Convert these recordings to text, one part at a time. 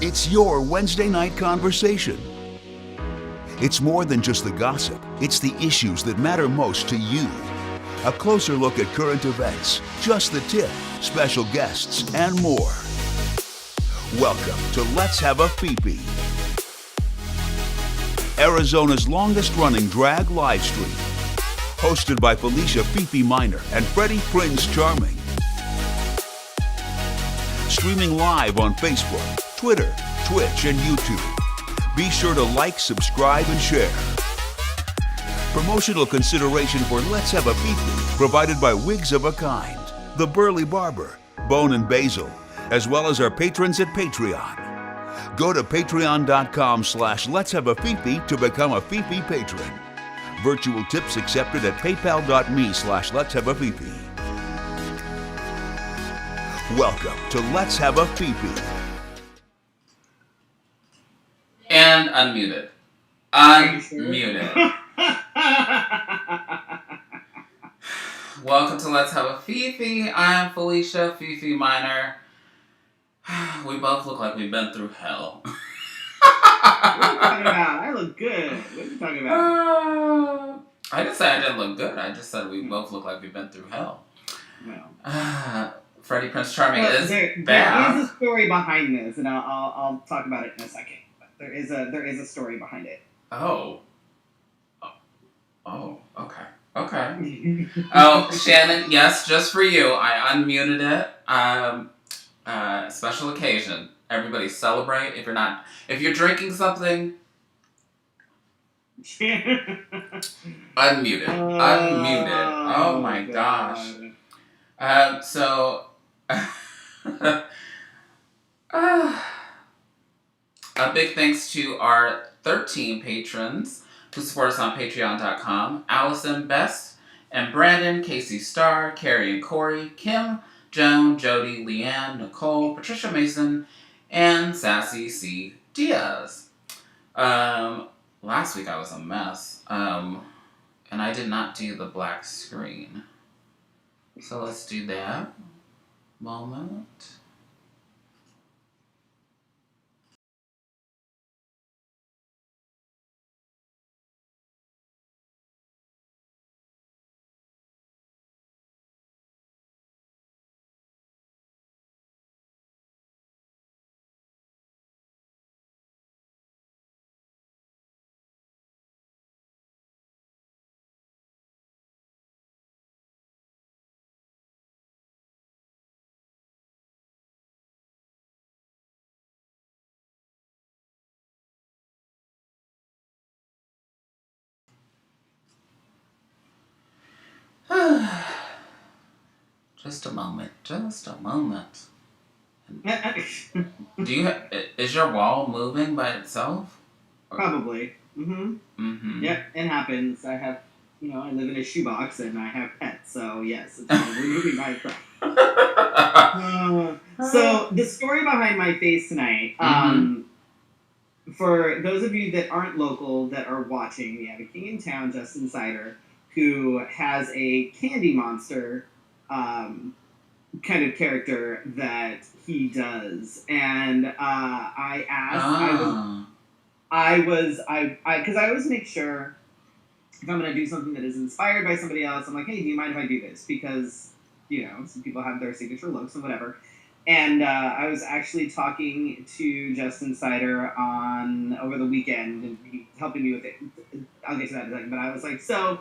It's your Wednesday night conversation. It's more than just the gossip. It's the issues that matter most to you. A closer look at current events, just the tip, special guests, and more. Welcome to Let's Have a Fefe, Arizona's longest-running drag live stream. Hosted by Felicia Fefe Minor and Freddy Prinze Charming. Streaming live on Facebook, Twitter, Twitch, and YouTube. Be sure to like, subscribe, and share. Promotional consideration for Let's Have a Fefe provided by Wigs of a Kind, The Burly Barber, Bone and Basil, as well as our patrons at Patreon. Go to patreon.com/Let's Have a Fefe to become a Fefe patron. Virtual tips accepted at paypal.me/Let's Have a Fefe. Welcome to Let's Have a Fefe. And unmuted. Unmuted. Welcome to Let's Have a Fefe. I'm Felicia Fefe Minor. We both look like we've been through hell. What are you talking about? I look good. What are you talking about? I didn't say I didn't look good. I just said we both look like we've been through hell. No. Freddy Prinze Charming is there back. There is a story behind this, and I'll talk about it in a second. But there is a story behind it. Oh, okay. Okay. Oh, Shannon, yes, just for you. I unmuted it. Special occasion. Everybody celebrate. If you're drinking something, unmute it. Unmute it. Oh my gosh. So, a big thanks to our 13 patrons who support us on patreon.com. Allison, Bess, and Brandon, Casey Starr, Carrie and Corey, Kim, Joan, Jody, Leanne, Nicole, Patricia Mason, and Sassy C. Diaz. Last week I was a mess, and I did not do the black screen. So let's do that. Moment. Just a moment. Just a moment. Is your wall moving by itself? Probably. Mm-hmm. Yep, it happens. I live in a shoebox and I have pets, so yes, it's probably moving by itself. So the story behind my face tonight, for those of you that aren't local that are watching, we have a king in town, Justin Sider, who has a candy monster kind of character that he does, and I asked, because I always make sure if I'm going to do something that is inspired by somebody else, I'm like, hey, do you mind if I do this? Because, some people have their signature looks and whatever. And I was actually talking to Justin Sider over the weekend, and he helping me with it. I'll get to that in a second. But I was like, so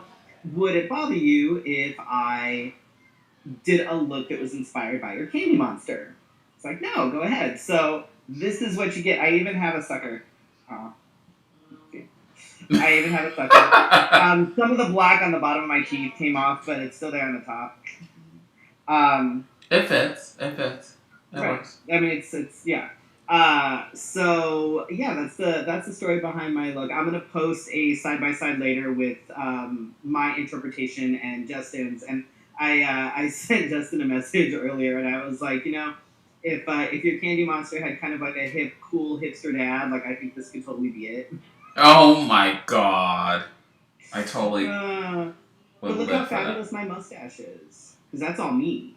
would it bother you if I did a look that was inspired by your candy monster? It's like, no, go ahead. So this is what you get. I even have a sucker. I even have a sucker. Some of the black on the bottom of my teeth came off, but it's still there on the top. It fits. It right. works. I mean, it's yeah. So yeah, that's the story behind my look. I'm gonna post a side-by-side later with my interpretation and Justin's. And I sent Justin a message earlier, and I was like, if your candy monster had kind of like a hip, cool hipster dad, like I think this could totally be it. Oh my god! I totally. But look how fabulous my mustache is, because that's all me.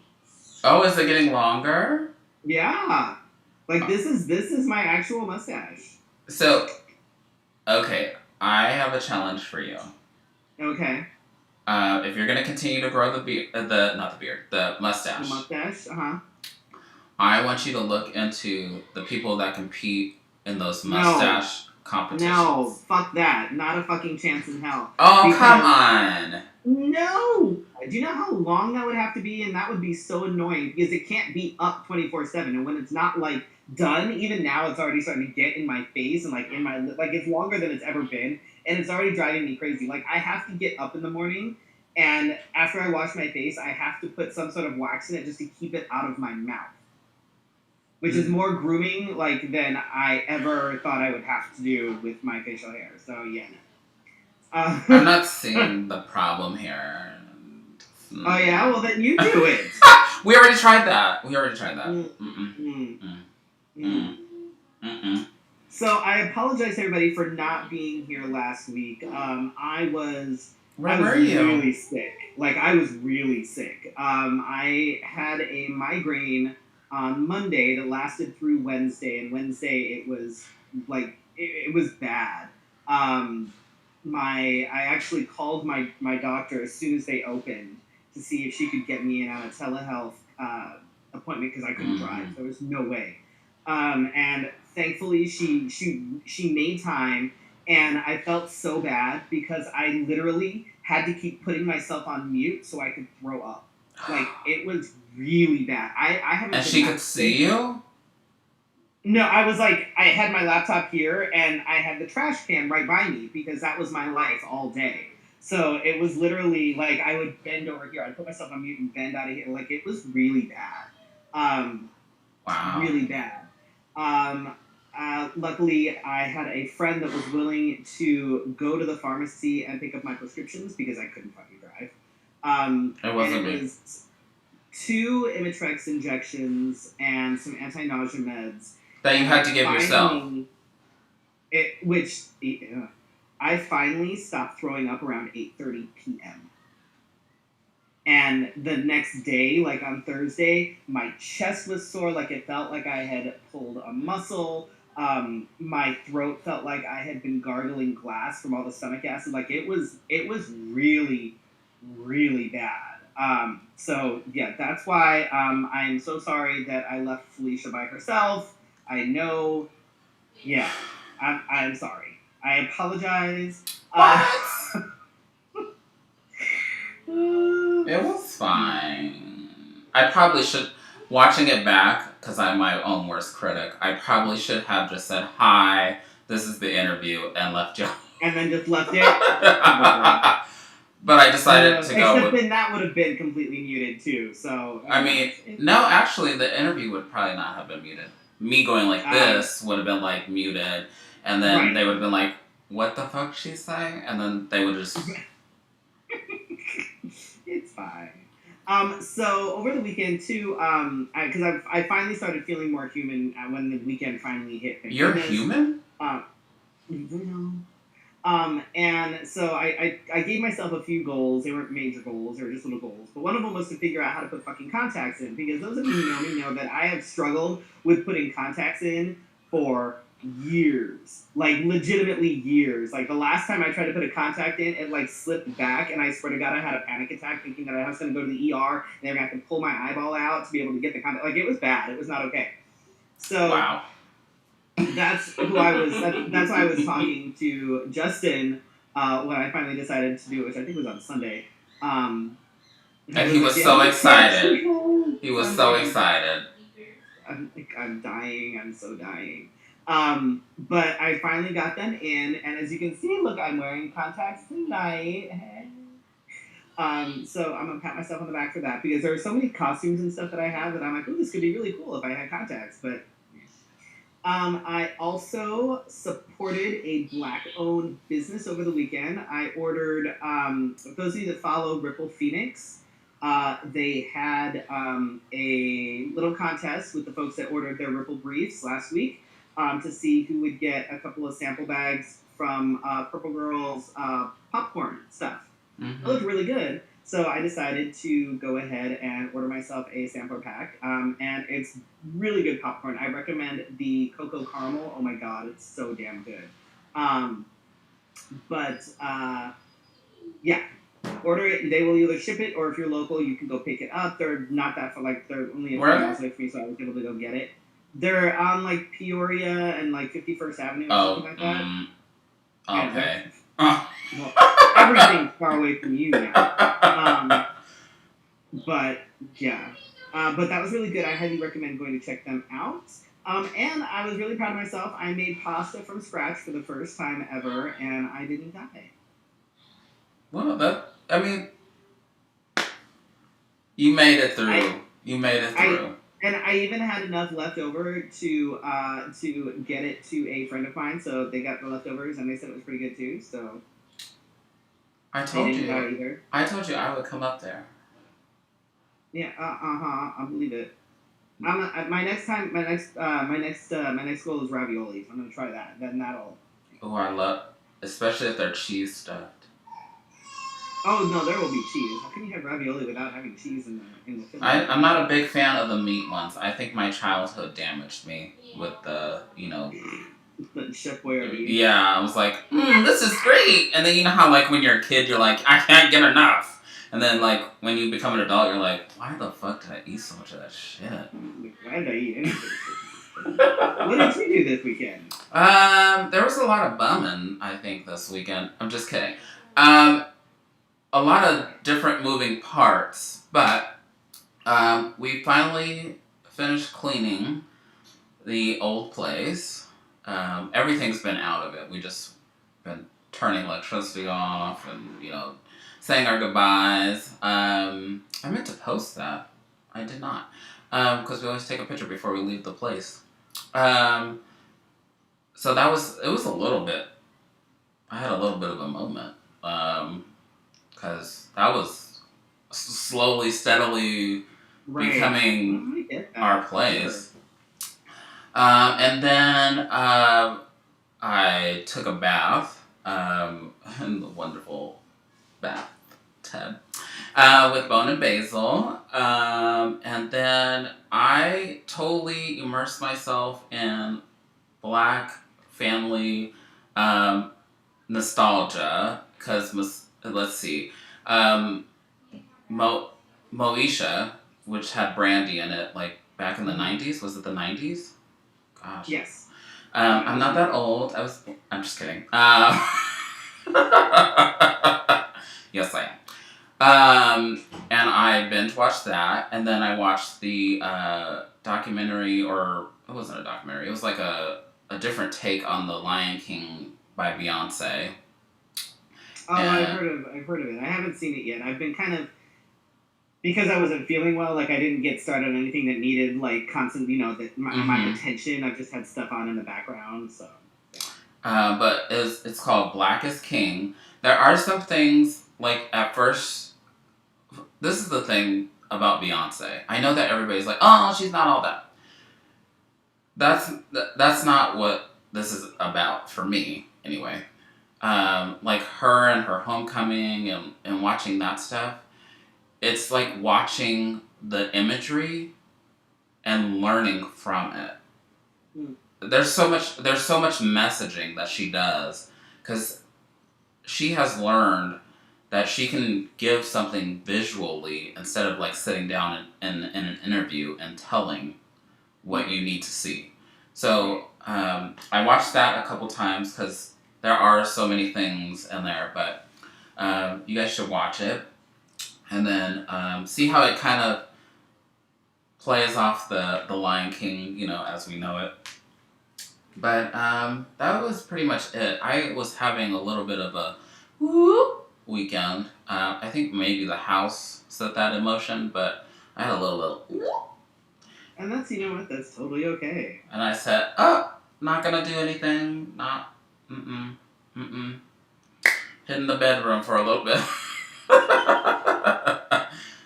Oh, is it getting longer? Yeah. Like, this is my actual mustache. So, okay, I have a challenge for you. Okay. If you're gonna continue to grow the mustache. The mustache, uh-huh. I want you to look into the people that compete in those No. mustache competitions. No, fuck that. Not a fucking chance in hell. Oh, come on. No! Do you know how long that would have to be? And that would be so annoying because it can't be up 24/7. And when it's not, like, done, even now it's already starting to get in my face and, like, in my lip. Like, it's longer than it's ever been. And it's already driving me crazy. Like, I have to get up in the morning, and after I wash my face, I have to put some sort of wax in it just to keep it out of my mouth. Which is more grooming, like, than I ever thought I would have to do with my facial hair. So, yeah. I'm not seeing the problem here. Oh, yeah? Well, then you do it. We already tried that. So, I apologize, everybody, for not being here last week. I was really sick. Like, I was really sick. I had a migraine on Monday that lasted through Wednesday, and Wednesday it was, like, it was bad. I actually called my doctor as soon as they opened to see if she could get me in on a telehealth appointment because I couldn't drive. There was no way. And thankfully she made time, and I felt so bad because I literally had to keep putting myself on mute so I could throw up. Like, it was really bad. I haven't. And she could see you? No, I was like, I had my laptop here, and I had the trash can right by me because that was my life all day. So it was literally like I would bend over here, I'd put myself on mute and bend out of here. Like, it was really bad. Wow. Really bad. Luckily, I had a friend that was willing to go to the pharmacy and pick up my prescriptions because I couldn't fucking drive. It wasn't and it me. was 2 Imitrex injections and some anti-nausea meds. That you had to give yourself. I finally stopped throwing up around 8:30 p.m. And the next day, like on Thursday, my chest was sore, like it felt like I had pulled a muscle. My throat felt like I had been gargling glass from all the stomach acid. Like, it was really, really bad. So yeah, that's why I'm so sorry that I left Felicia by herself. I know. Yeah, I'm sorry. I apologize. It was fine. I probably should, watching it back, because I'm my own worst critic, I probably should have just said, hi, this is the interview, and left you. And then just left it? But I decided to go except then that would have been completely muted too, so... I mean, no, actually, the interview would probably not have been muted. Me going like this would have been, like, muted, and then they would have been like, what the fuck she's saying? And then they would just... It's fine. So over the weekend too, because I finally started feeling more human when the weekend finally hit. You're human? And so I gave myself a few goals. They weren't major goals, they were just little goals. But one of them was to figure out how to put fucking contacts in, because those of you who know me know that I have struggled with putting contacts in for years, like legitimately years. Like, the last time I tried to put a contact in, it like slipped back, and I swear to God, I had a panic attack thinking that I was going to go to the ER and they were going to have to pull my eyeball out to be able to get the contact. Like, it was bad. It was not okay. So wow. That's who I was. That's why I was talking to Justin when I finally decided to do it, which I think was on Sunday. And he was so excited. He was so excited. I'm dying. I'm so dying. But I finally got them in, and as you can see, look, I'm wearing contacts tonight. So I'm gonna pat myself on the back for that, because there are so many costumes and stuff that I have that I'm like, oh, this could be really cool if I had contacts. But I also supported a Black-owned business over the weekend. I ordered, those of you that follow Ripple Phoenix, they had a little contest with the folks that ordered their Ripple briefs last week to see who would get a couple of sample bags from Purple Girl's popcorn stuff. Mm-hmm. It looked really good. So I decided to go ahead and order myself a sampler pack, and it's really good popcorn. I recommend the cocoa caramel. Oh my god, it's so damn good. Um, but yeah, order it. They will either ship it, or if you're local, you can go pick it up. They're not that far, like they're only a Where few are miles they? away from me, so I was able to go get it. They're on like Peoria and like 51st Avenue or something Oh, like that. I know. okay. Oh. Well, everything's far away from you now. But yeah, but that was really good. I highly recommend going to check them out. And I was really proud of myself. I made pasta from scratch for the first time ever, and I didn't die. Well, I mean, you made it through. You made it through. And I even had enough left over to get it to a friend of mine, so they got the leftovers, and they said it was pretty good too. So I told didn't you. die either. I told you I would come up there. Yeah, I believe it. My next goal is raviolis. I'm gonna try that. Then that'll. Oh, I love, especially if they're cheese stuffed. Oh no, there will be cheese. How can you have ravioli without having cheese in the filling? I'm not a big fan of the meat ones. I think my childhood damaged me with the, The Chef Boyardee. Yeah, I was like, this is great. And then you know how like when you're a kid, you're like, I can't get enough. And then like when you become an adult, you're like, why the fuck did I eat so much of that shit? Why did I eat anything? What did you do this weekend? There was a lot of bumming, I think, this weekend. I'm just kidding. A lot of different moving parts, but we finally finished cleaning the old place. Everything's been out of it. We just been turning electricity off and, saying our goodbyes. I meant to post that. I did not. Because we always take a picture before we leave the place. So it was a little bit, I had a little bit of a moment. Because that was slowly, steadily becoming our place. Sure. And then I took a bath in the wonderful bathtub with Bone and Basil. And then I totally immersed myself in Black family nostalgia because, let's see, Moesha, which had brandy in it, like back in the 90s. Was it the 90s? Gosh. Yes. I'm not that old. I'm just kidding. Yes, I am. And I binge watched that, and then I watched the documentary, or it wasn't a documentary. It was like a different take on The Lion King by Beyonce. Oh, I've heard of it. I haven't seen it yet. I've been kind of, because I wasn't feeling well, like I didn't get started on anything that needed like constant, my attention. I've just had stuff on in the background, so. Yeah. But it's called Black is King. There are some things, like at first, this is the thing about Beyonce. I know that everybody's like, oh, she's not all that. That's not what this is about for me, anyway. Like her and her homecoming and watching that stuff, it's like watching the imagery and learning from it. There's so much messaging that she does, because she has learned that she can give something visually instead of like sitting down in an interview and telling what you need to see. So I watched that a couple times because there are so many things in there, but you guys should watch it and then see how it kind of plays off the Lion King, as we know it. But that was pretty much it. I was having a little bit of a whoop weekend. I think maybe the house set that in motion, but I had a little whoop. And that's totally okay. And I said, oh, not gonna do anything, hid in the bedroom for a little bit.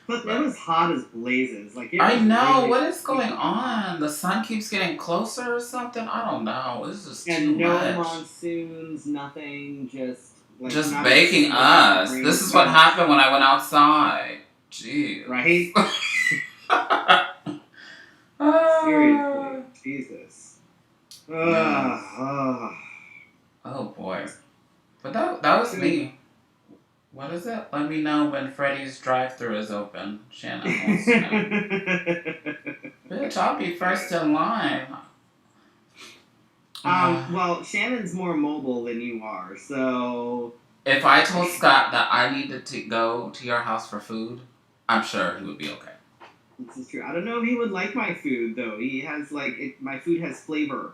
But it was hot as blazes. I know, what is going on? The sun keeps getting closer or something? I don't know. This is just too much. And no monsoons, nothing, just Like, just not baking us. This is what happened when I went outside. Jeez. Right? Seriously. Jesus. Oh boy. But that was me. What is it? Let me know when Freddy's drive-thru is open. Shannon wants to know. Bitch, I'll be first in line. Well, Shannon's more mobile than you are, so... If I told Scott that I needed to go to your house for food, I'm sure he would be okay. This is true. I don't know if he would like my food, though. He has, my food has flavor.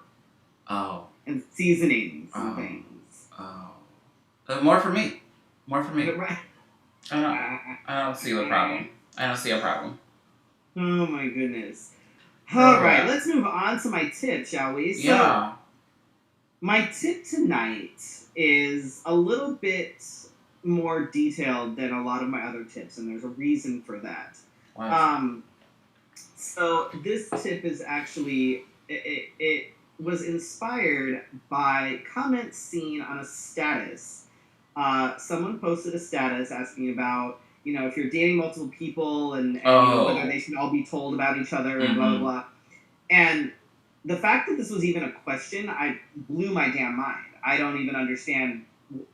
Oh. And seasonings and things. Oh. More for me. More for me. Right. I don't see the problem. I don't see a problem. Oh, my goodness. All right, let's move on to my tip, shall we? So, my tip tonight is a little bit more detailed than a lot of my other tips, and there's a reason for that. Wow. So this tip is actually, it was inspired by comments seen on a status. Someone posted a status asking about, if you're dating multiple people and whether they should all be told about each other and blah, blah, blah. And the fact that this was even a question, I blew my damn mind. I don't even understand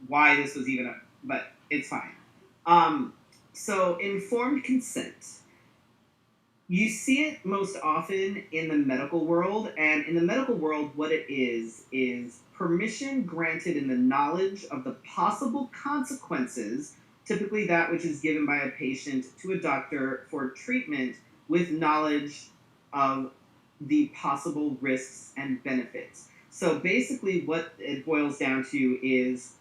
why this was even but it's fine. So informed consent. You see it most often in the medical world, and in the medical world, what it is permission granted in the knowledge of the possible consequences, typically that which is given by a patient to a doctor for treatment with knowledge of the possible risks and benefits. So basically what it boils down to is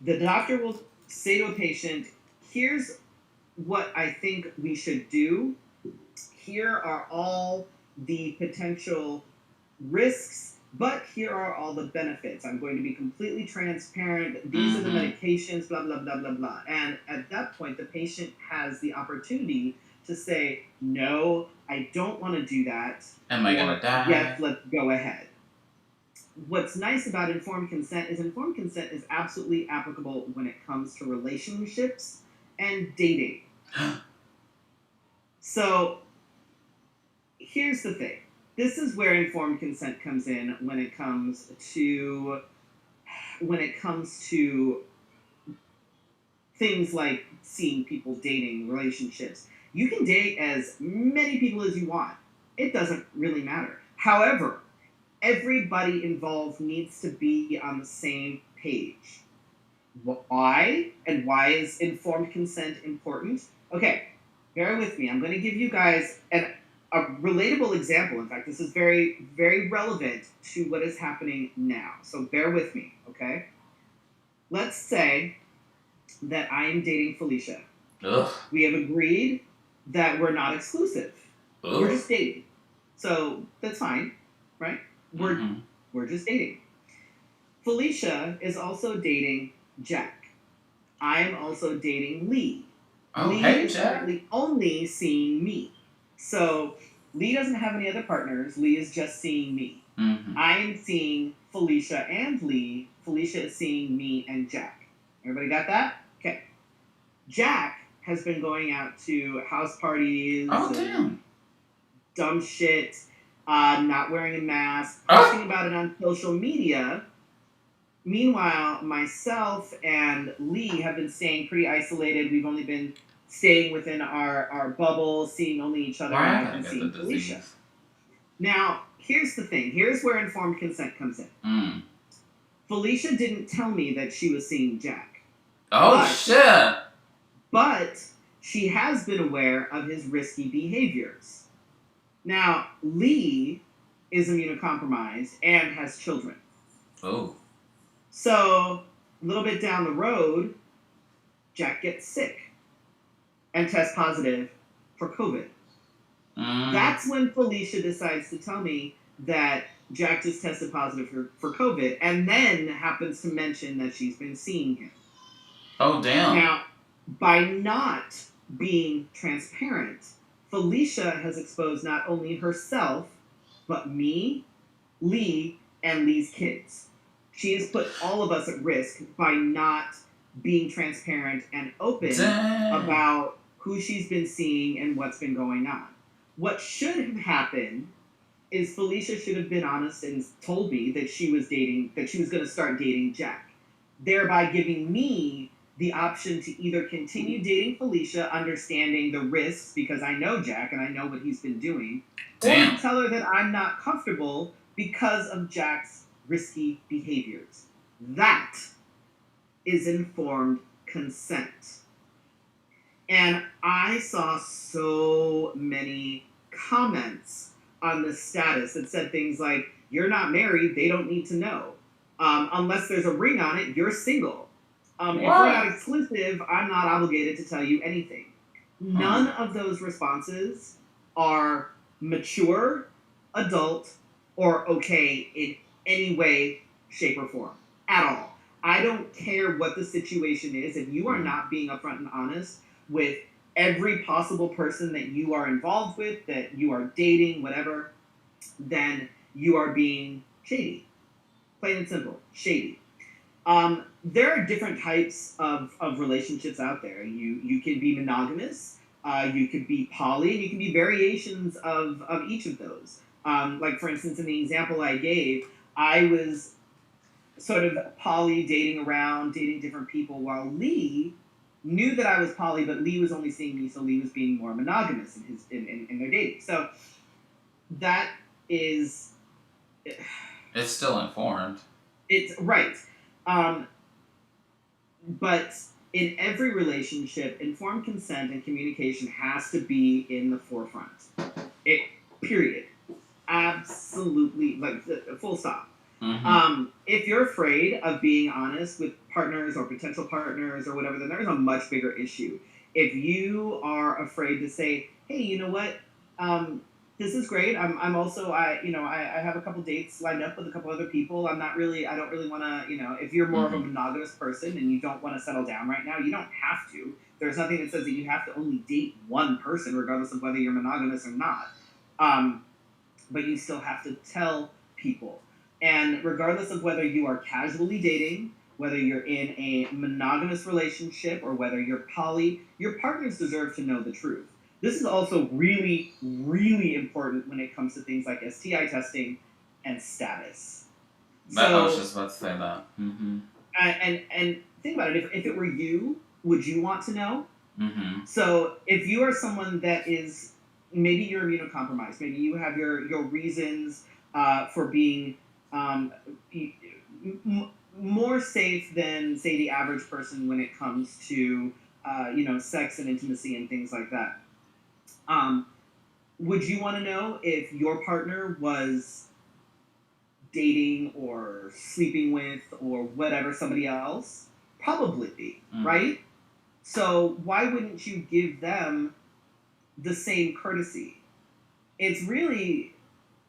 the doctor will say to a patient, here's what I think we should do. Here are all the potential risks, but here are all the benefits. I'm going to be completely transparent. These are the medications, blah, blah, blah, blah, blah. And at that point, the patient has the opportunity to say, no, I don't want to do that. Am I going to die? Yes, let's go ahead. What's nice about informed consent is absolutely applicable when it comes to relationships and dating. So here's the thing. This is where informed consent comes in when it comes to things like seeing people dating, relationships. You can date as many people as you want. It doesn't really matter. However, everybody involved needs to be on the same page. Why? And why is informed consent important? Okay, bear with me. I'm going to give you guys a relatable example. In fact, this is very, very relevant to what is happening now. So bear with me, okay? Let's say that I am dating Felicia. Ugh. We have agreed that we're not exclusive. Ugh. We're just dating. So that's fine, right? We're just dating. Felicia is also dating Jack. I'm also dating Lee. Lee is currently only seeing me. So Lee doesn't have any other partners. Lee is just seeing me. I am seeing Felicia and Lee. Felicia is seeing me and Jack. Everybody got that? Okay. Jack has been going out to house parties. Oh, damn. Dumb shit. Not wearing a mask. Posting about it on social media. Meanwhile, myself and Lee have been staying pretty isolated. We've only been staying within our bubble, seeing only each other, and I've been seeing Felicia. Now, here's the thing. Here's where informed consent comes in. Felicia didn't tell me that she was seeing Jack. Shit! But she has been aware of his risky behaviors. Now, Lee is immunocompromised and has children. Oh. So, a little bit down the road, Jack gets sick and tests positive for COVID. That's when Felicia decides to tell me that Jack just tested positive for COVID, and then happens to mention that she's been seeing him. Oh, damn. Now, by not being transparent, Felicia has exposed not only herself, but me, Lee, and Lee's kids. She has put all of us at risk by not being transparent and open Dang. about who she's been seeing and what's been going on. What should have happened is Felicia should have been honest and told me that she was going to start dating Jack, thereby giving me the option to either continue dating Felicia, understanding the risks because I know Jack and I know what he's been doing, or Damn. tell her that I'm not comfortable because of Jack's risky behaviors. That is informed consent. And I saw so many comments on the status that said things like, "You're not married, they don't need to know. Unless there's a ring on it, you're single. If we're not exclusive, I'm not obligated to tell you anything." None of those responses are mature, adult, or okay in any way, shape, or form at all. I don't care what the situation is. If you are not being upfront and honest with every possible person that you are involved with, that you are dating, whatever, then you are being shady. Plain and simple, shady. There are different types of relationships out there. You can be monogamous, you could be poly, and you can be variations of each of those. Like, for instance, in the example I gave, I was sort of poly, dating around, dating different people, while Lee knew that I was poly, but Lee was only seeing me, so Lee was being more monogamous in their dating. So that is, It's still informed. it's right. But in every relationship, informed consent and communication has to be in the forefront. Period. Absolutely, like, full stop. If you're afraid of being honest with partners or potential partners or whatever, then there's a much bigger issue. If you are afraid to say, "Hey, you know what? This is great. I'm also, I have a couple dates lined up with a couple other people. I don't really want to, if you're more of a monogamous person and you don't want to settle down right now, you don't have to. There's nothing that says that you have to only date one person, regardless of whether you're monogamous or not. But you still have to tell people. And regardless of whether you are casually dating, whether you're in a monogamous relationship, or whether you're poly, your partners deserve to know the truth. This is also really, really important when it comes to things like STI testing and status. I was just about to say that. And think about it. If it were you, would you want to know? So if you are someone that is, maybe you're immunocompromised, maybe you have your reasons for being more safe than, say, the average person when it comes to sex and intimacy and things like that. Would you want to know if your partner was dating or sleeping with or whatever somebody else? Probably, right? So why wouldn't you give them the same courtesy? It's really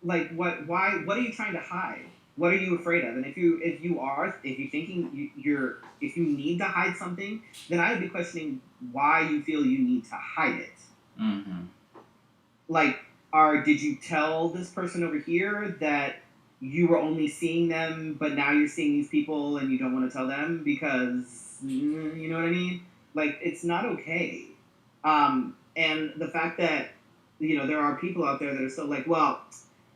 like, what are you trying to hide? What are you afraid of? And if you thinking if you need to hide something, then I would be questioning why you feel you need to hide it. Like, did you tell this person over here that you were only seeing them, but now you're seeing these people and you don't want to tell them because, you know what I mean? Like, it's not okay. And the fact that, there are people out there that are still like, well,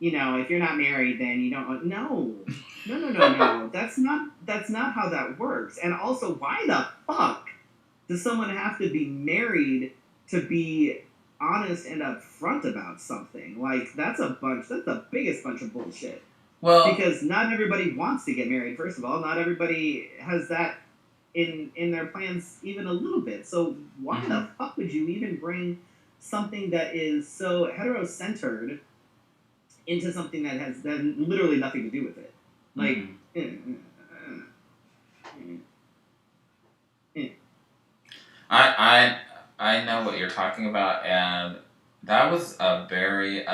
if you're not married, then you don't. No. That's not how that works. And also, why the fuck does someone have to be married to be honest and upfront about something? Like, that's the biggest bunch of bullshit. Well, because not everybody wants to get married. First of all, not everybody has that in their plans even a little bit. So why the fuck would you even bring something that is so heterocentered into something that has literally nothing to do with it? Like, I know what you're talking about, and that was a very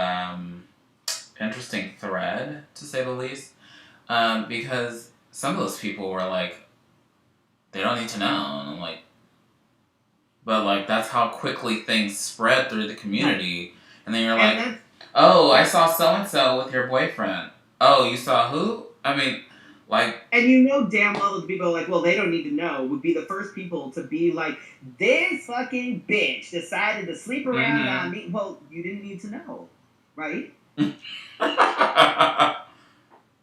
interesting thread, to say the least, because some of those people were like, they don't need to know, and I'm like, but like, that's how quickly things spread through the community, and then you're like, oh, I saw so-and-so with your boyfriend. Oh, you saw who? I mean, Like, and you know damn well that the people like, well, they don't need to know, would be the first people to be like, this fucking bitch decided to sleep around on me. Well, you didn't need to know, right? They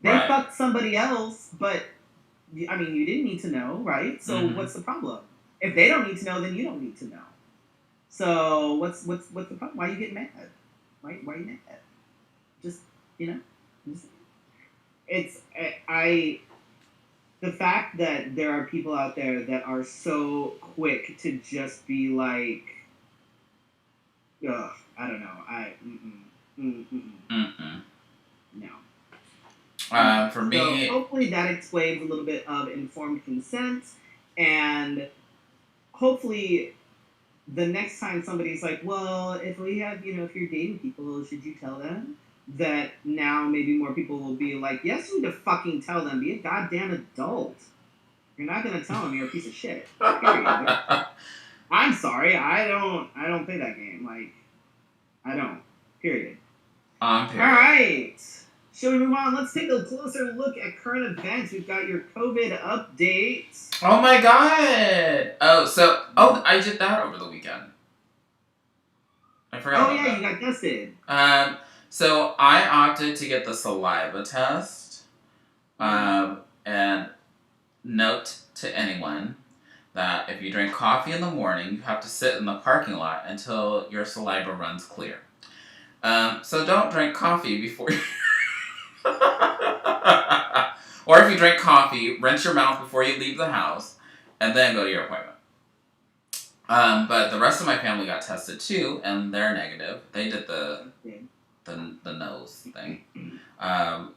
fucked somebody else, but I mean, you didn't need to know, right? So what's the problem? If they don't need to know, then you don't need to know. So what's the problem? Why are you getting mad? Why are you mad? Just, you know, it's the fact that there are people out there that are so quick to just be like, ugh, I don't know, no. For me, so hopefully that explains a little bit of informed consent, and hopefully the next time somebody's like, well, if we have, if you're dating people, should you tell them? That now maybe more people will be like, yes, you need to fucking tell them. Be a goddamn adult. You're not gonna tell them you're a piece of shit. Period. I'm sorry, I don't play that game. Like, I don't. Period. Period. All right. Shall we move on? Let's take a closer look at current events. We've got your COVID updates. Oh my god! I did that over the weekend. I forgot. Oh yeah, you got tested. So I opted to get the saliva test. And note to anyone that if you drink coffee in the morning, you have to sit in the parking lot until your saliva runs clear. So don't drink coffee before you... Or if you drink coffee, rinse your mouth before you leave the house, and then go to your appointment. But the rest of my family got tested too, and they're negative. They did the nose thing.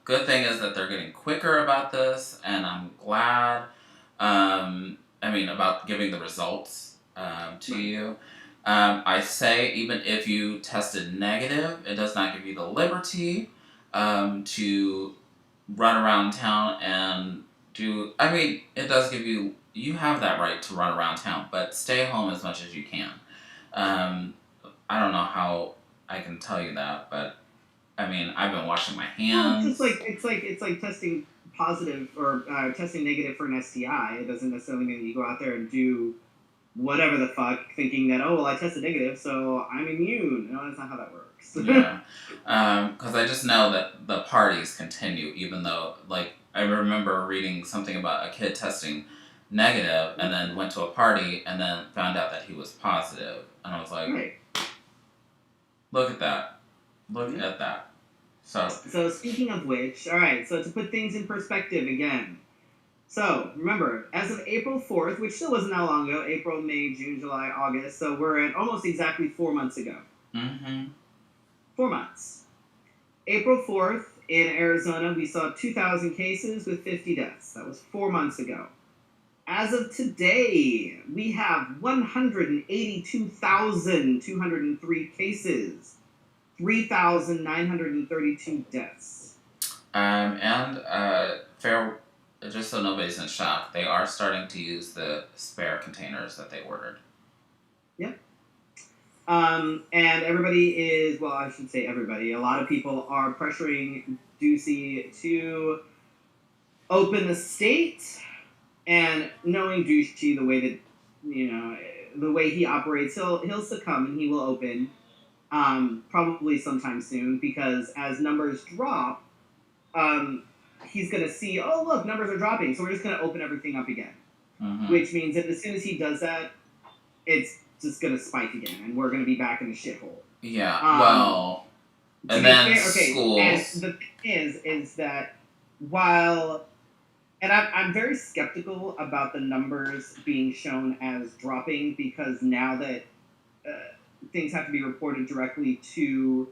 Good thing is that they're getting quicker about this, and I'm glad. About giving the results to you. I say even if you tested negative, it does not give you the liberty to run around town and do... it does give you... You have that right to run around town, but stay home as much as you can. I don't know how I can tell you that, but I've been washing my hands. Well, it's like testing positive or testing negative for an STI. It doesn't necessarily mean that you go out there and do whatever the fuck, thinking that, oh, well, I tested negative, so I'm immune. No, that's not how that works. Yeah. Because I just know that the parties continue, even though, like, I remember reading something about a kid testing negative and then went to a party and then found out that he was positive. And I was like, right. Look at that. Look at that. So speaking of which, all right, so to put things in perspective again. So remember, as of April 4th, which still wasn't that long ago, April, May, June, July, August, so we're at almost exactly 4 months ago. 4 months. April 4th, in Arizona, we saw 2,000 cases with 50 deaths. That was 4 months ago. As of today, we have 182,203 cases. 3,932 deaths. Just so nobody's in shock, they are starting to use the spare containers that they ordered. Yep. And everybody is, well, I should say everybody, a lot of people are pressuring Ducey to open the state, and knowing Ducey the way that, the way he operates, he'll succumb and he will open. Probably sometime soon, because as numbers drop, he's going to see, oh, look, numbers are dropping, so we're just going to open everything up again. Which means that as soon as he does that, it's just going to spike again, and we're going to be back in the shithole. Yeah, and then schools. And the thing is that while... And I'm very skeptical about the numbers being shown as dropping, because now that... things have to be reported directly to...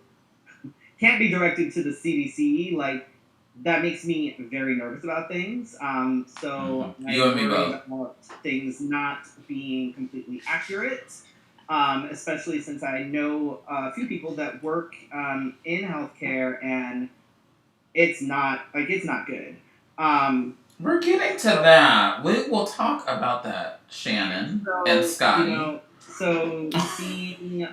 Can't be directed to the CDC. Like, that makes me very nervous about things. You and me both. About things not being completely accurate. Especially since I know a few people that work in healthcare, and it's not good. We're getting to that. We will talk about that, Shannon and Scotty. So seeing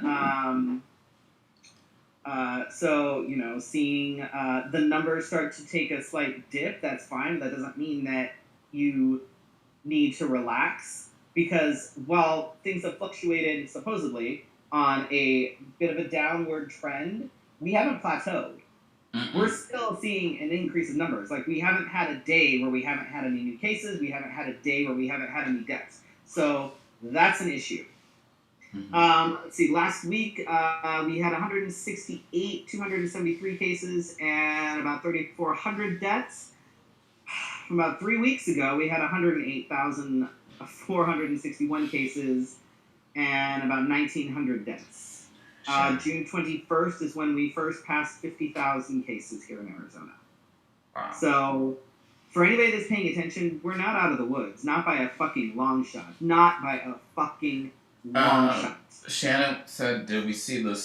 So, seeing the numbers start to take a slight dip, that's fine. That doesn't mean that you need to relax, because while things have fluctuated supposedly on a bit of a downward trend, we haven't plateaued. We're still seeing an increase in numbers. Like, we haven't had a day where we haven't had any new cases. We haven't had a day where we haven't had any deaths. So that's an issue. Let's see. Last week, we had 168, 273 cases, and about 3,400 deaths. From about 3 weeks ago, we had 108,461 cases and about 1,900 deaths. June 21st is when we first passed 50,000 cases here in Arizona. Wow. So, for anybody that's paying attention, we're not out of the woods. Not by a fucking long shot. Not by a fucking long shot. Shannon said, did we see the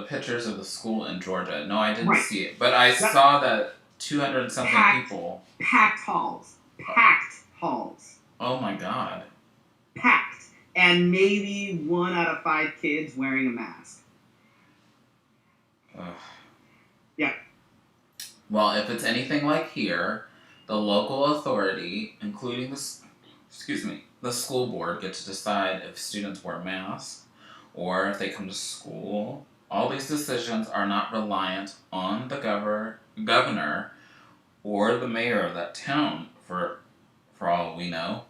pictures of the school in Georgia? No, I didn't see it. But I saw that 200 and something people. Packed halls. Packed halls. Oh my God. Packed. And maybe 1 out of 5 kids wearing a mask. Ugh. Yeah. Well, if it's anything like here, the local authority, including the school board, get to decide if students wear masks or if they come to school. All these decisions are not reliant on the governor or the mayor of that town, for all we know.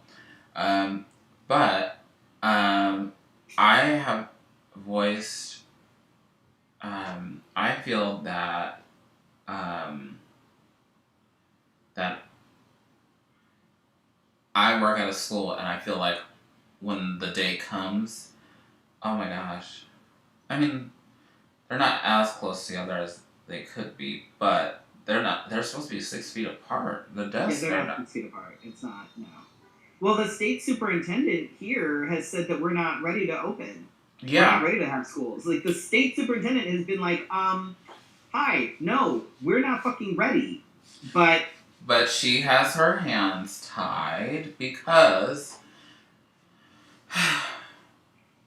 But I have voiced. I feel that that I work at a school, and I feel like when the day comes, oh my gosh. I mean, they're not as close together as they could be, but they're supposed to be 6 feet apart. The desks they're not 6 feet apart. It's not, no. Well, the state superintendent here has said that we're not ready to open. Yeah. We're not ready to have schools. Like, the state superintendent has been like, hi, no, we're not fucking ready. But she has her hands tied because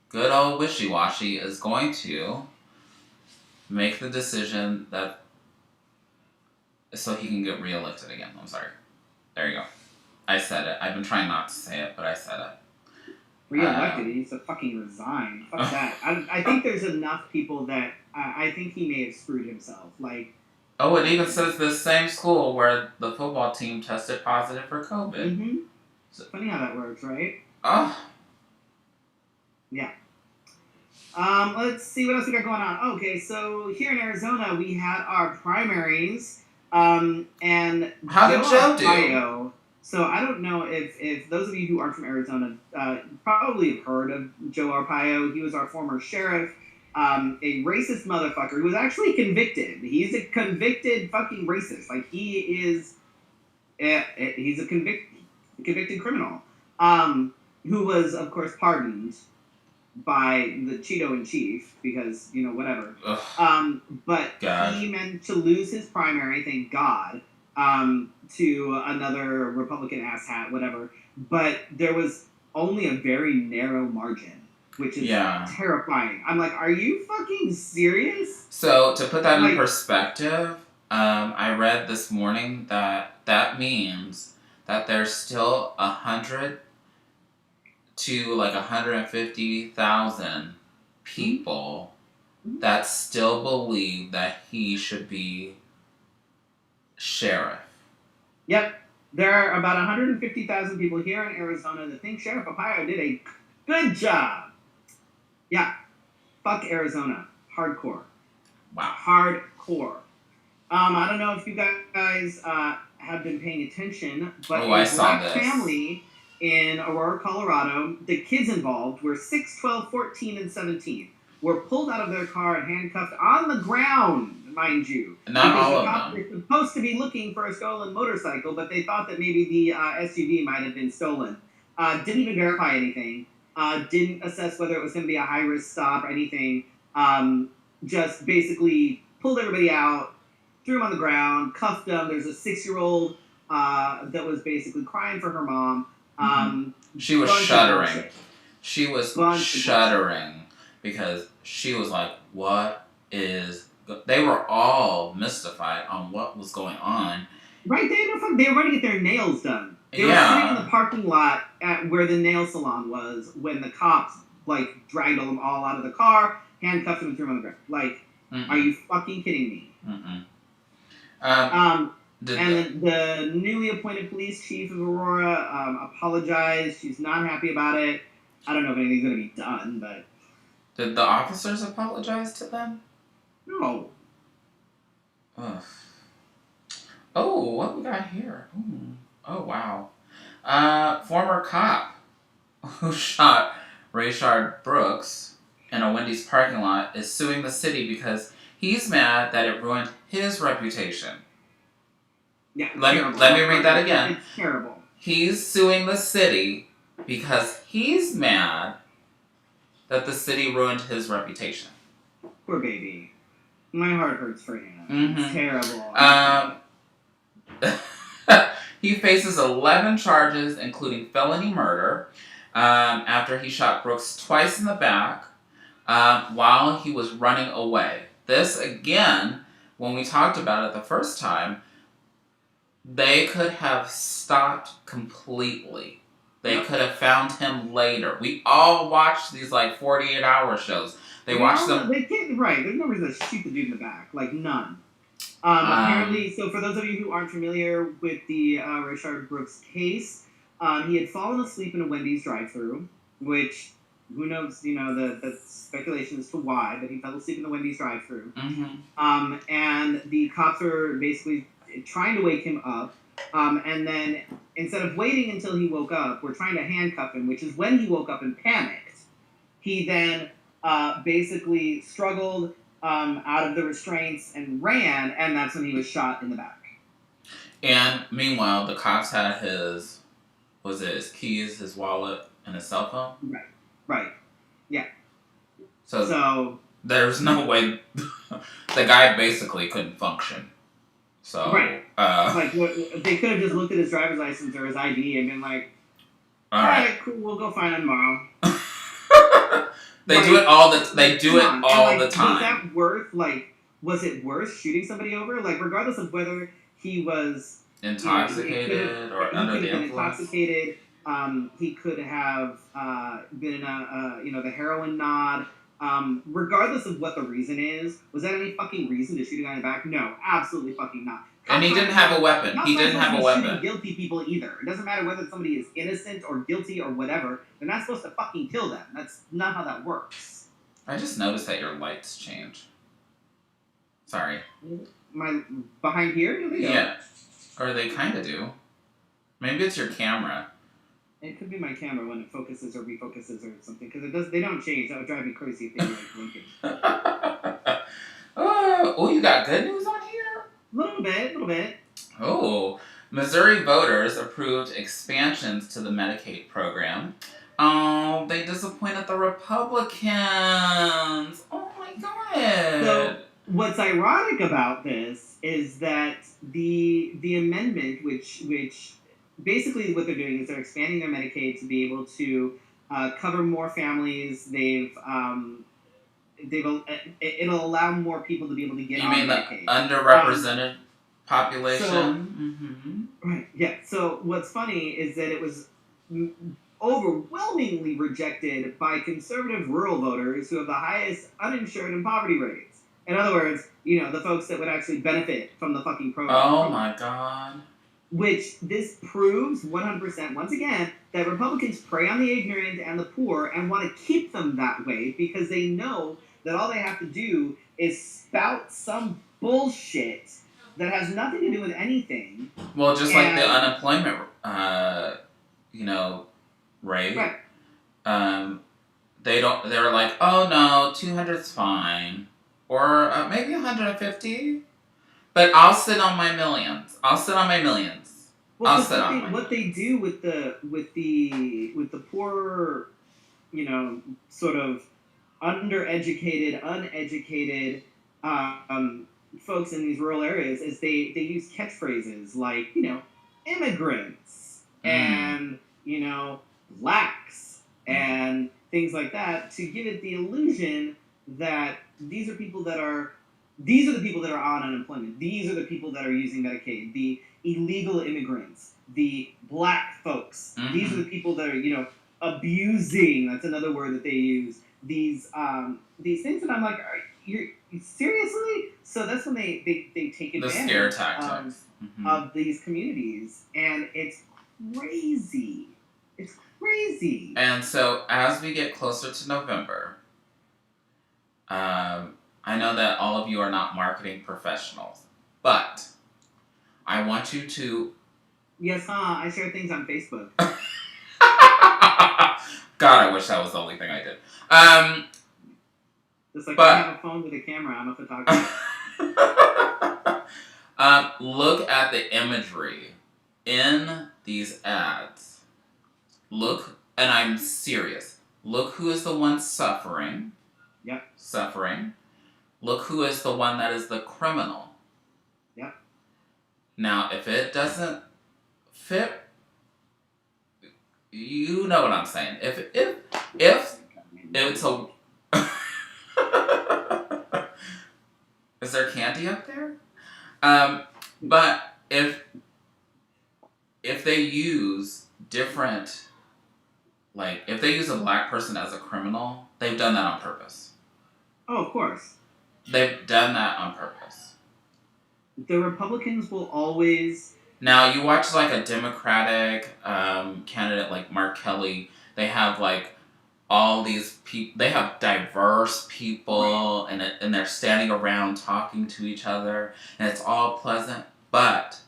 good old wishy-washy is going to make the decision that so he can get reelected again. I'm sorry. There you go. I said it. I've been trying not to say it, but I said it. Reelected? He needs to fucking resign. Fuck that. I think there's enough people that I think he may have screwed himself. Like, oh, it even says this same school where the football team tested positive for COVID. Mm-hmm. So, funny how that works, right? Oh. Yeah. Let's see what else we got going on. Okay, so here in Arizona, we had our primaries, and how did Joe do? So I don't know if those of you who aren't from Arizona probably have heard of Joe Arpaio. He was our former sheriff, a racist motherfucker who was actually convicted. He's a convicted fucking racist. Like, he is, he's a convicted criminal, who was, of course, pardoned by the Cheeto-in-Chief, because, whatever. But God. He meant to lose his primary, thank God, to another Republican asshat, whatever. But there was only a very narrow margin, which is terrifying. I'm like, are you fucking serious? So, to put that in perspective, I read this morning that means that there's still 100 to 150,000 people that still believe that he should be sheriff. Yep. There are about 150,000 people here in Arizona that think Sheriff Arpaio did a good job. Yeah. Fuck Arizona. Hardcore. Wow. Hardcore. I don't know if you guys have been paying attention, but I saw this family in Aurora, Colorado, the kids involved were 6, 12, 14, and 17. Were pulled out of their car and handcuffed on the ground, mind you. Not all of them. They're supposed to be looking for a stolen motorcycle, but they thought that maybe the SUV might have been stolen. Didn't even verify anything. Didn't assess whether it was going to be a high-risk stop or anything. Just basically pulled everybody out, threw them on the ground, cuffed them. There's a 6-year-old that was basically crying for her mom. She was shuddering. She was shuddering because she was like, what is they were all mystified on what was going on. Right, they were running to get their nails done. They were sitting in the parking lot at where the nail salon was when the cops dragged them all out of the car, handcuffed them, and threw them on the ground. Are you fucking kidding me? And then the newly appointed police chief of Aurora apologized. She's not happy about it. I don't know if anything's going to be done, but... Did the officers apologize to them? No. Ugh. Oh, what we got here? Ooh. Oh, wow. Former cop who shot Rayshard Brooks in a Wendy's parking lot is suing the city because he's mad that it ruined his reputation. Yeah, let me read that again. It's terrible. He's suing the city because he's mad that the city ruined his reputation. Poor baby. My heart hurts for him. Mm-hmm. It's terrible. He faces 11 charges, including felony murder, after he shot Brooks twice in the back while he was running away. This, again, when we talked about it the first time, they could have stopped completely. They could have found him later. We all watched these 48-hour shows. They watched them. They can't, right. There's no reason to shoot the dude in the back. None. Apparently, so for those of you who aren't familiar with the Rayshard Brooks case, he had fallen asleep in a Wendy's drive-thru, which, who knows, the speculation as to why, but he fell asleep in the Wendy's drive-thru. Mm-hmm. And the cops were basically trying to wake him up, and then instead of waiting until he woke up, we're trying to handcuff him, which is when he woke up and panicked. He then basically struggled out of the restraints and ran, and that's when he was shot in the back. And meanwhile, the cops had his keys, his wallet, and his cell phone? Right. Yeah. So there's no way the guy basically couldn't function. So right. They could have just looked at his driver's license or his ID and been like, all right, cool, we'll go find him tomorrow. They do it all the time. Was that worth was it worth shooting somebody over? Regardless of whether he was intoxicated or under the influence. Intoxicated. He could have been in the heroin nod. Regardless of what the reason is, was that any fucking reason to shoot a guy in the back? No, absolutely fucking not. And he didn't have a weapon. He didn't have a weapon. Shooting guilty people either. It doesn't matter whether somebody is innocent or guilty or whatever. They're not supposed to fucking kill them. That's not how that works. I just noticed that your lights change. Sorry. My behind here? No, they don't. Yeah. Or they kind of do. Maybe it's your camera. It could be my camera when it focuses or refocuses or something, because they don't change. That would drive me crazy if they were blinking. Oh, you got good news on here? A little bit. Oh, Missouri voters approved expansions to the Medicaid program. Oh, they disappointed the Republicans. Oh my God. So what's ironic about this is that the amendment, which basically what they're doing is they're expanding their Medicaid to be able to cover more families. It'll allow more people to be able to get on Medicaid. You mean the underrepresented population? Right, yeah. So what's funny is that it was overwhelmingly rejected by conservative rural voters who have the highest uninsured and poverty rates. In other words, the folks that would actually benefit from the fucking program. Oh my God. Which this proves 100% once again that Republicans prey on the ignorant and the poor and want to keep them that way because they know that all they have to do is spout some bullshit that has nothing to do with anything. Well, just like the unemployment, rate. Right. They're like, oh no, 200's fine, or maybe 150. But I'll sit on my millions. Well, what they do with the poor, sort of undereducated, uneducated folks in these rural areas is they use catchphrases like immigrants and blacks and things like that to give it the illusion that these are people that are these are the people that are on unemployment. These are the people that are using Medicaid. The illegal immigrants, the black folks. Mm-hmm. These are the people that are, abusing. That's another word that they use. These things, and I'm like, you seriously? So that's when they take advantage the scare tactics of these communities, and it's crazy. It's crazy. And so as we get closer to November, I know that all of you are not marketing professionals, but I want you to... Yes, I share things on Facebook. God, I wish that was the only thing I did. Just like I have a phone with a camera, I'm a photographer. Look at the imagery in these ads. Look, and I'm serious. Look who is the one suffering. Yep. Suffering. Look who is the one that is the criminal. Yep. Now, if it doesn't fit, you know what I'm saying. If it's a... Is there candy up there? But if they use different, like, if they use a black person as a criminal, they've done that on purpose. Oh, of course. They've done that on purpose. The Republicans will always... Now, you watch, like, a Democratic candidate like Mark Kelly, they have, like, all these people, they have diverse people, and they're standing around talking to each other, and it's all pleasant, but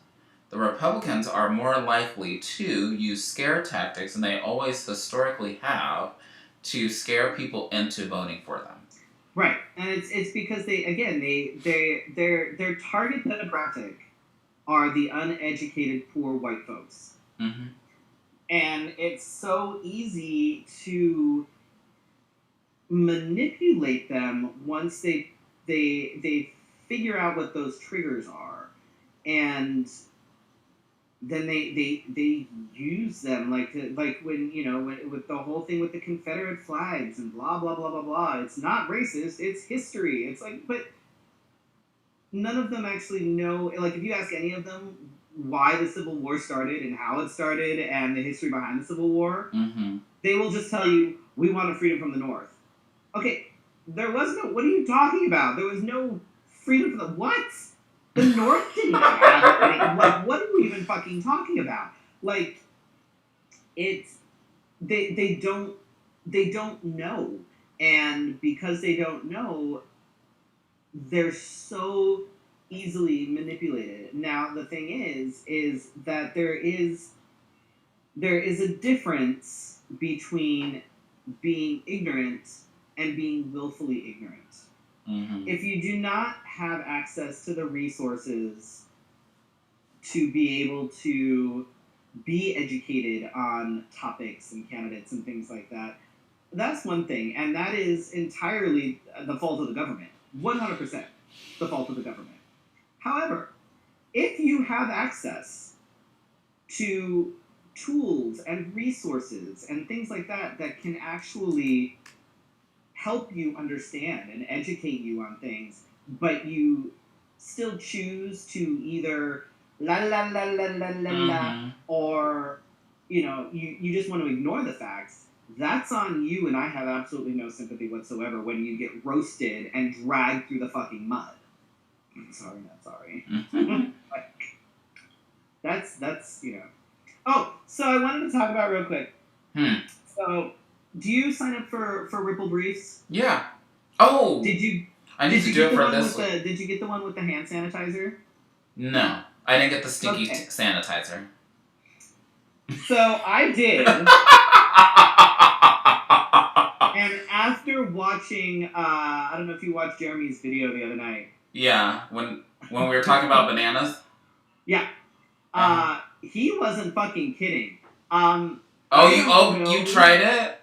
the Republicans are more likely to use scare tactics, and they always historically have, to scare people into voting for them. Right, and it's because their target demographic are the uneducated, poor white folks. Mm-hmm. And it's so easy to manipulate them once they figure out what those triggers are, and then they use them like when with the whole thing with the Confederate flags and blah blah blah blah blah. It's not racist. It's history. It's like, but none of them actually know. Like, if you ask any of them why the Civil War started and how it started and the history behind the Civil War, mm-hmm. they will just tell you, we wanted freedom from the North. Okay, there was no... What are you talking about? There was no freedom from the... What? The North didn't have any... Like, what are we even fucking talking about? Like, it's... They don't know. And because they don't know, they're so easily manipulated. Now, the thing is that there is a difference between being ignorant and being willfully ignorant. Mm-hmm. If you do not have access to the resources to be able to be educated on topics and candidates and things like that, that's one thing, and that is entirely the fault of the government. 100% the fault of the government. However, if you have access to tools and resources and things like that that can actually help you understand and educate you on things, but you still choose to either la la la la la la la, or you just want to ignore the facts, that's on you, and I have absolutely no sympathy whatsoever when you get roasted and dragged through the fucking mud. Sorry, not sorry. Like, that's Oh, so I wanted to talk about real quick. So, do you sign up for Ripple Briefs? Yeah. Oh. Did you? I need to do it for this. Did you get the one with the hand sanitizer? No, I didn't get the stinky sanitizer. So I did. And after watching, I don't know if you watched Jeremy's video the other night. Yeah, when we were talking about bananas. Yeah. He wasn't fucking kidding. You tried it?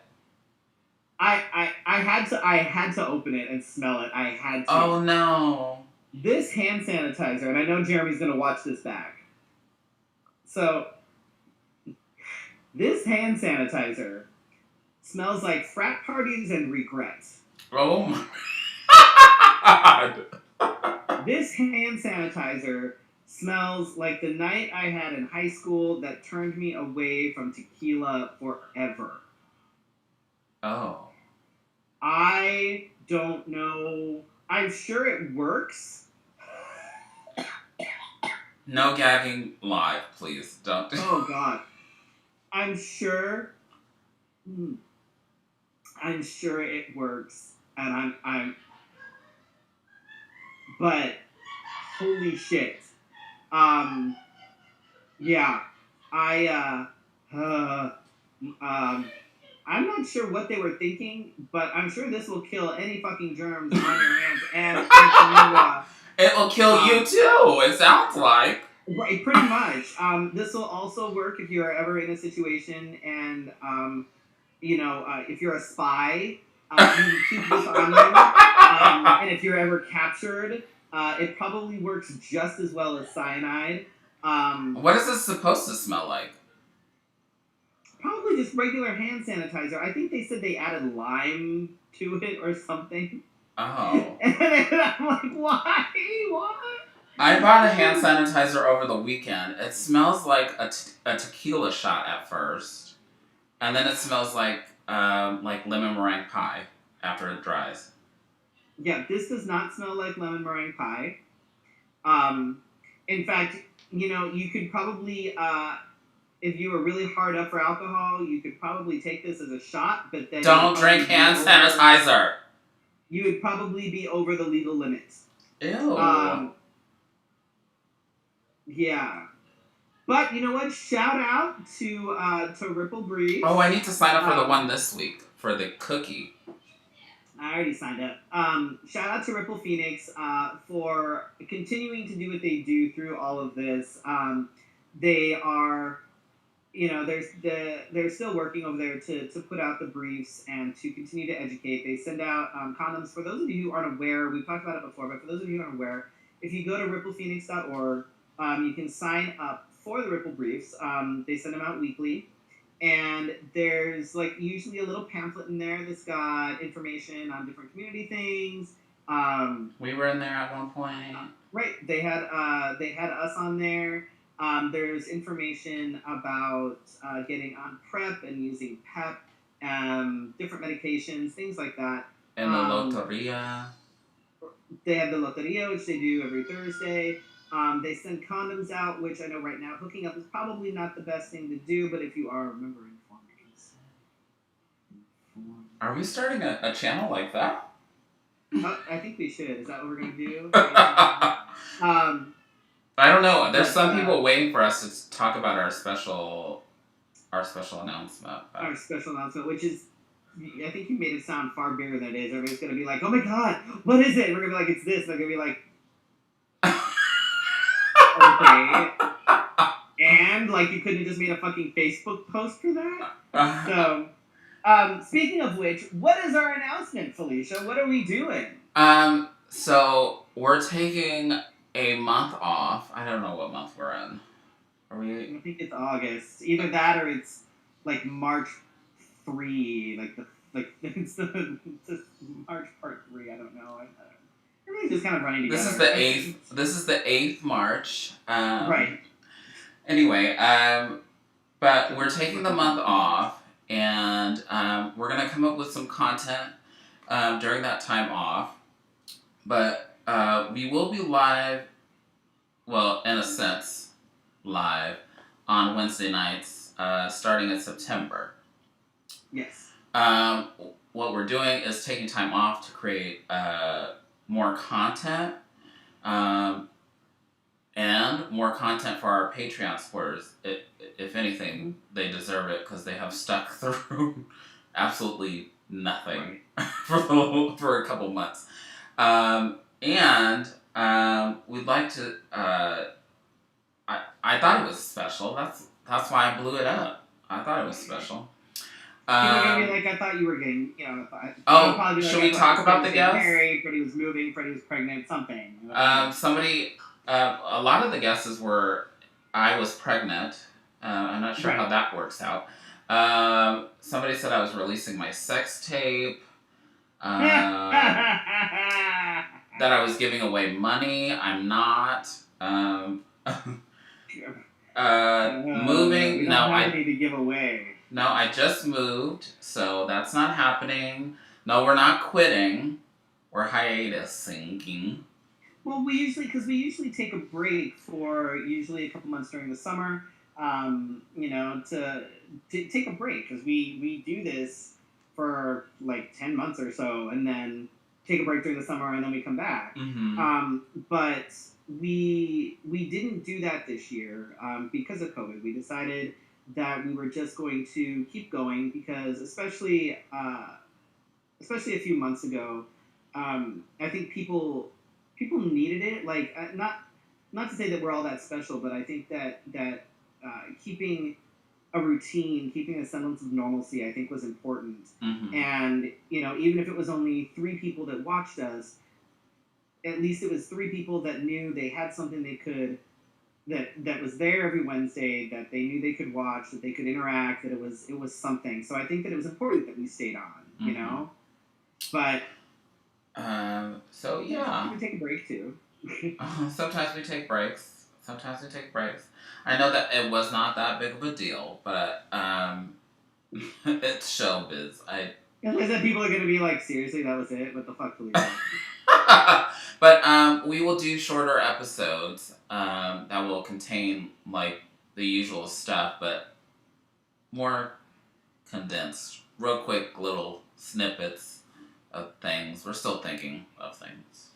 I had to open it and smell it. I had to. Oh no. This hand sanitizer, and I know Jeremy's gonna watch this back. So this hand sanitizer smells like frat parties and regrets. Oh my God. This hand sanitizer smells like the night I had in high school that turned me away from tequila forever. Oh. I don't know. I'm sure it works. No gagging live, please. Don't. Oh, God. I'm sure it works. And but holy shit. Yeah. I'm not sure what they were thinking, but I'm sure this will kill any fucking germs on your hands. And if you, it will kill you too, it sounds like. Right, pretty much. This will also work if you are ever in a situation and, if you're a spy, you keep this on you. And if you're ever captured, it probably works just as well as cyanide. What is this supposed to smell like? Probably just regular hand sanitizer. I think they said they added lime to it or something. Oh. And I'm like, why? What? I bought a hand sanitizer over the weekend. It smells like a tequila shot at first, and then it smells like lemon meringue pie after it dries. Yeah, this does not smell like lemon meringue pie. In fact, you could probably, if you were really hard up for alcohol, you could probably take this as a shot, but then... Don't drink hand sanitizer! You would probably be over the legal limits. Ew. Yeah. But you know what? Shout out to Ripple Breeze. Oh, I need to sign up for the one this week, for the cookie. I already signed up. Shout out to Ripple Phoenix for continuing to do what they do through all of this. They are, they're still working over there to put out the briefs and to continue to educate. They send out condoms. For those of you who aren't aware, we've talked about it before, but for those of you who aren't aware, if you go to ripplephoenix.org, you can sign up for the Ripple Briefs. They send them out weekly. And there's usually a little pamphlet in there that's got information on different community things. We were in there at one point. Right. They had us on there. There's information about getting on PrEP and using PEP, different medications, things like that. And the Loteria. They have the Loteria, which they do every Thursday. They send condoms out, which I know right now hooking up is probably not the best thing to do, but if you are, remember, inform your consent. Are we starting a channel like that? I think we should. Is that what we're going to do? I don't know. There's some people waiting for us to talk about our special announcement. Our special announcement, which is, I think you made it sound far bigger than it is. Everybody's going to be like, oh my god, what is it? And we're going to be like, it's this. And they're going to be like, okay. And, you couldn't have just made a fucking Facebook post for that? So, speaking of which, what is our announcement, Felicia? What are we doing? So, we're taking a month off. I don't know what month we're in. Are we? I think it's August. Either that or it's, March 3. It's the March part 3. I don't know. Everything's just kind of running together. This is the 8th March. Right. Anyway, but we're taking the month off, and we're going to come up with some content during that time off. But we will be live, well, in a sense, live on Wednesday nights, starting in September. Yes. What we're doing is taking time off to create more content, and more content for our Patreon supporters. If anything, they deserve it because they have stuck through absolutely nothing for a couple months. And we'd like to. I thought it was special. That's why I blew it up. I thought it was special. I thought you were getting, should we talk about the guests? Married, Freddie was moving, Freddie was pregnant, something. A lot of the guesses were, I was pregnant. I'm not sure how that works out. Somebody said I was releasing my sex tape. that I was giving away money. I'm not. Moving. We don't have any to give away. No, I just moved, so that's not happening. No, we're not quitting. We're hiatusing. Well, we usually take a break for usually a couple months during the summer. To take a break because we do this for like 10 months or so, and then take a break during the summer, and then we come back. Mm-hmm. But we didn't do that this year because of COVID. We decided that we were just going to keep going because, especially a few months ago, I think people needed it. Like not to say that we're all that special, but I think that keeping a routine, keeping a semblance of normalcy, I think was important. Mm-hmm. And even if it was only 3 people that watched us, at least it was 3 people that knew they had something they could that was there every Wednesday, that they knew they could watch, that they could interact, that it was something. So I think that it was important that we stayed on, Mm-hmm. But so yeah, we take a break too. Sometimes we take breaks. I know that it was not that big of a deal, but it's showbiz. Is that people are gonna be like, seriously, that was it? What the fuck, Felicia? But we will do shorter episodes that will contain like the usual stuff, but more condensed, real quick little snippets of things. We're still thinking of things.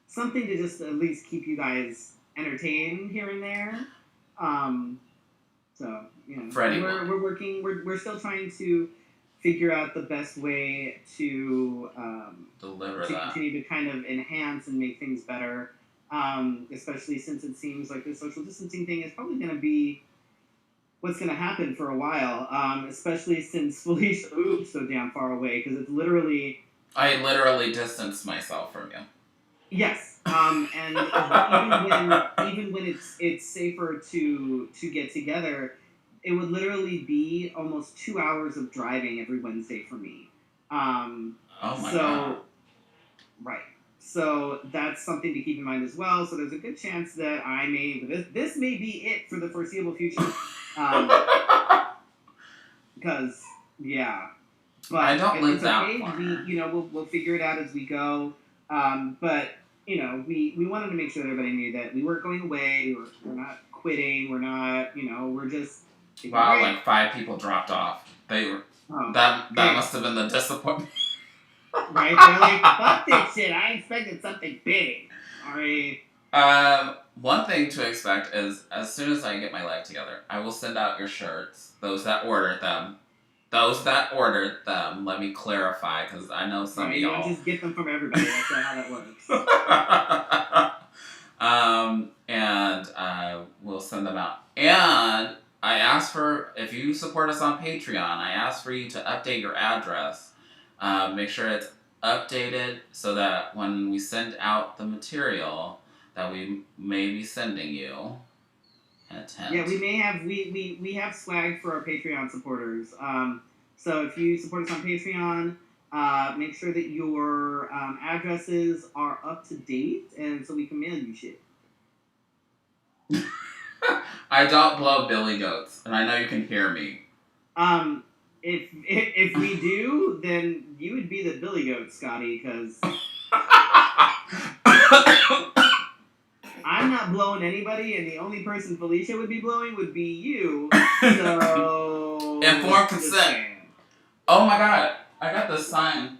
Something to just at least keep you guys entertained here and there. So Freddy, we're working. We're still trying to figure out the best way to deliver to that. continue to kind of enhance and make things better. Especially since it seems like the social distancing thing is probably going to be what's going to happen for a while. Especially since Felicia moves so damn far away, because it's literally. I literally distanced myself from you. Yes, and even when it's safer to get together, it would literally be almost 2 hours of driving every Wednesday for me. Oh my god! Right. So that's something to keep in mind as well. So there's a good chance that I may this may be it for the foreseeable future. Because but I don't live it's that okay. far. We'll figure it out as we go. But we wanted to make sure that everybody knew that we weren't going away. We're not quitting. We're not. We're just. Wow, like 5 people dropped off. They were. That must have been the disappointment. Right? They're like, fuck this shit. I expected something big. Alright. One thing to expect is as soon as I get my life together, I will send out your shirts. Those that ordered them. Let me clarify, because I know some of y'all. You don't just get them from everybody. That's not how that works. And we'll send them out. And I asked for, if you support us on Patreon, I asked for you to update your address. Make sure it's updated so that when we send out the material that we may be sending you, yeah, we may have we have swag for our Patreon supporters. So if you support us on Patreon, make sure that your addresses are up to date, and so we can mail you shit. I don't blow billy goats, and I know you can hear me. If we do, then you would be the billy goat, Scotty, because I'm not blowing anybody, and the only person Felicia would be blowing would be you. So informed consent. Oh my god, I got this sign.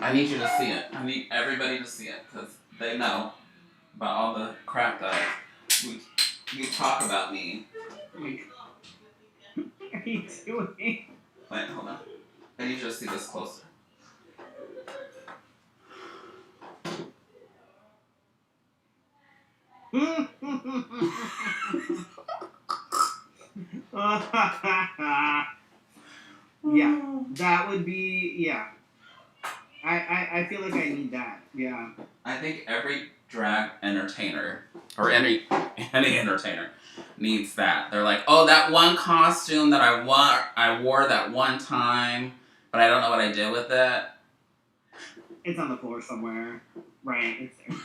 I need you to see it. I need everybody to see it, because they know about all the crap that you talk about me. What are you doing? Wait, hold on. I need you to see this closer. Yeah, that would be, yeah. I feel like I need that, yeah. I think every drag entertainer, or any entertainer, needs that. They're like, oh, that one costume that I wore that one time, but I don't know what I did with it. It's on the floor somewhere. Right. It's there.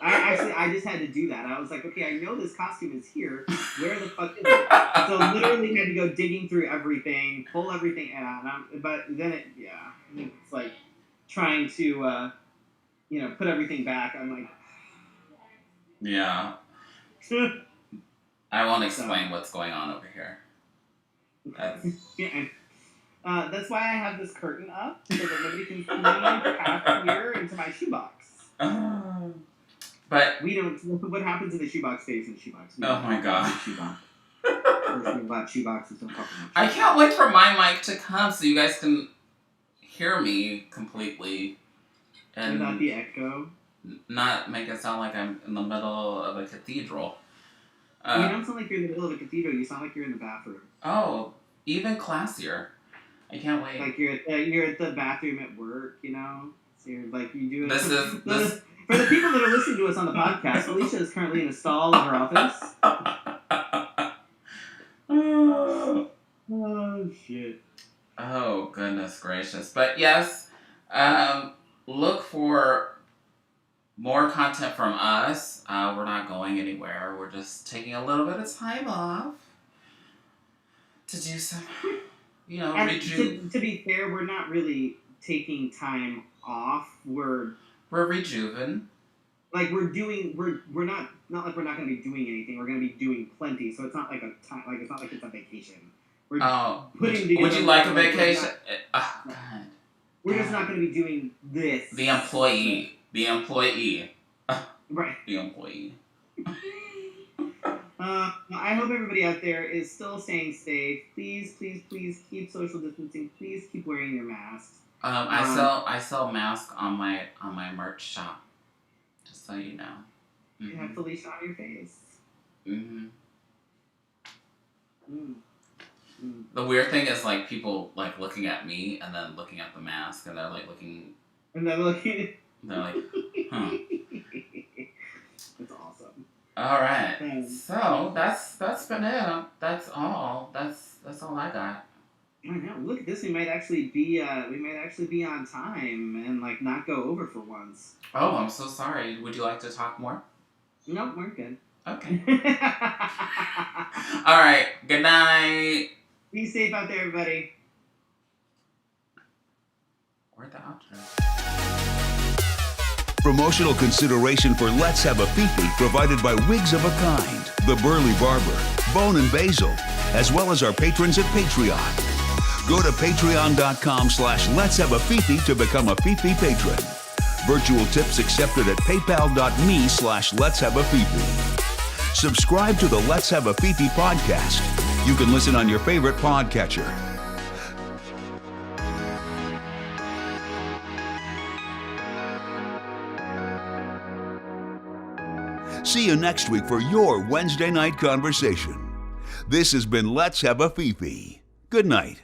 I just had to do that. I was like, okay, I know this costume is here. Where the fuck is it? So literally had to go digging through everything, pull everything out. But then it's like trying to, put everything back. I'm like, yeah. I won't explain what's going on over here. That's why I have this curtain up, so that nobody can see me past here into my shoebox. But we don't. What happens in the shoebox stays in the shoebox. Oh my god. Shoeboxes don't talk about. I can't wait for my mic to come so you guys can hear me completely. And not the echo. Not make it sound like I'm in the middle of a cathedral. You don't sound like you're in the middle of a cathedral. You sound like you're in the bathroom. Oh, even classier. I can't wait. Like you're at the bathroom at work, So you're like you do it. This for the people that are listening to us on the podcast. Felicia is currently in a stall in her office. Oh shit. Oh goodness gracious! But yes, look for more content from us. We're not going anywhere. We're just taking a little bit of time off to do some, to be fair, we're not really taking time off. We're rejuven. Like we're not like we're not going to be doing anything. We're going to be doing plenty. So it's not like a time. Like it's not like it's a vacation. We're would you like a vacation? Oh God. We're just not going to be doing this. The employee. Right. The employee. I hope everybody out there is still staying safe. Please, please, please keep social distancing. Please keep wearing your masks. I sell masks on my merch shop. Just so you know. Mm-hmm. You have Felicia on your face. Mm-hmm. Mm. Mm. The weird thing is like people like looking at me and then looking at the mask and they're like looking. And they're looking. They're like, huh. That's awesome. All right. So that's been it. That's all. That's all I got. I know. Look at this. We might actually be on time and like not go over for once. Oh, I'm so sorry. Would you like to talk more? No, we're good. Okay. All right. Good night. Be safe out there, everybody. Where'd the outro? Promotional consideration for Let's Have a Fefe provided by Wigs of a Kind, The Burly Barber, Bone and Basil, as well as our patrons at Patreon. Go to patreon.com/Let's Have a Fefe to become a Fefe patron. Virtual tips accepted at paypal.me/Let's Have a Fefe. Subscribe to the Let's Have a Fefe podcast. You can listen on your favorite podcatcher. See you next week for your Wednesday night conversation. This has been Let's Have a Fefe. Good night.